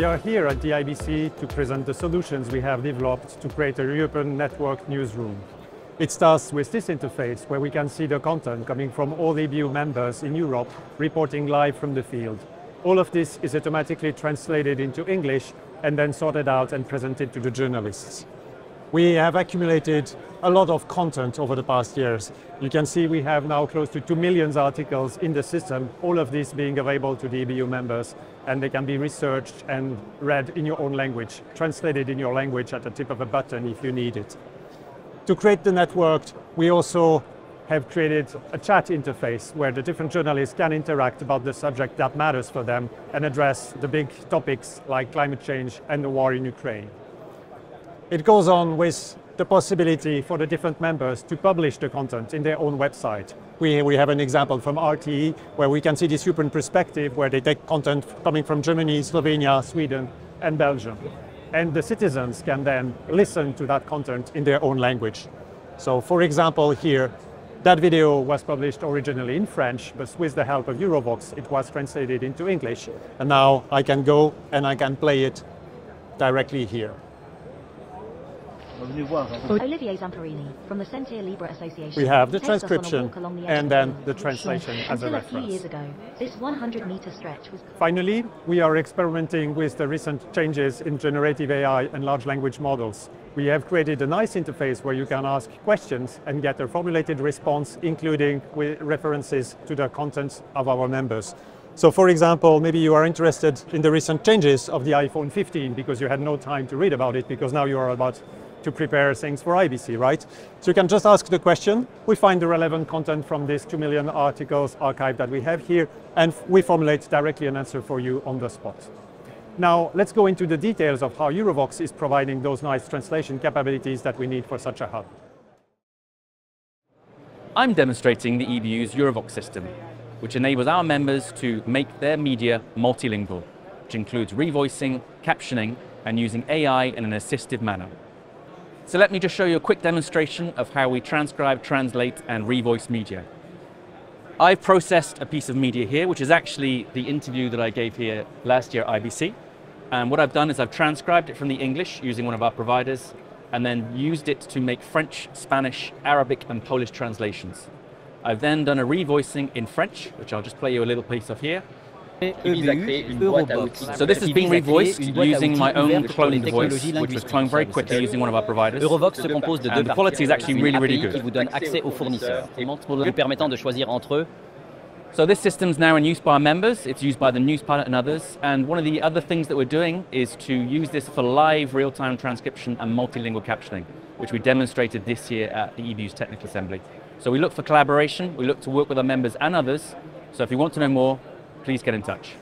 are here at the IBC to present the solutions we have developed to create a European network newsroom. It starts with this interface where we can see the content coming from all EBU members in Europe reporting live from the field. All of this is automatically translated into English and then sorted out and presented to the journalists. We have accumulated a lot of content over the past years. You can see we have now close to 2 million articles in the system, all of this being available to the EBU members, and they can be researched and read in your own language, translated in your language at the tip of a button if you need it. To create the network, we also have created a chat interface where the different journalists can interact about the subject that matters for them and address the big topics like climate change and the war in Ukraine. It goes on with the possibility for the different members to publish the content in their own website. We have an example from RTE where we can see this European perspective where they take content coming from Germany, Slovenia, Sweden and Belgium. And the citizens can then listen to that content in their own language. So for example here, that video was published originally in French, but with the help of EuroVOX it was translated into English. And now I can go and I can play it directly here. Olivier Zamperini from the Sentier Libre Association. We have the transcription and then the translation as a reference. Until a few years ago, this 100-meter stretch was... Finally, we are experimenting with the recent changes in generative AI and large language models. We have created a nice interface where you can ask questions and get a formulated response, including with references to the contents of our members. So for example, maybe you are interested in the recent changes of the iPhone 15 because you had no time to read about it because now you are about to prepare things for IBC, right? So you can just ask the question, we find the relevant content from these 2 million articles archive that we have here, and we formulate directly an answer for you on the spot. Now, let's go into the details of how EuroVOX is providing those nice translation capabilities that we need for such a hub. I'm demonstrating the EBU's EuroVOX system, which enables our members to make their media multilingual, which includes revoicing, captioning, and using AI in an assistive manner. So let me just show you a quick demonstration of how we transcribe, translate, and revoice media. I've processed a piece of media here, which is actually the interview that I gave here last year at IBC. And what I've done is I've transcribed it from the English using one of our providers, and then used it to make French, Spanish, Arabic, and Polish translations. I've then done a revoicing in French, which I'll just play you a little piece of here. EuroVOX. So this has been revoiced using my own cloned voice, which was cloned very quickly using one of our providers. EuroVOX se compose de deux the quality is actually really, really qui good. vous donne accès aux fournisseurs, permettant de choisir entre eux. So this system's now in use by our members, it's used by the News Pilot and others, and one of the other things that we're doing is to use this for live real-time transcription and multilingual captioning, which we demonstrated this year at the EBU's Technical Assembly. So we look for collaboration, we look to work with our members and others, so if you want to know more, please get in touch.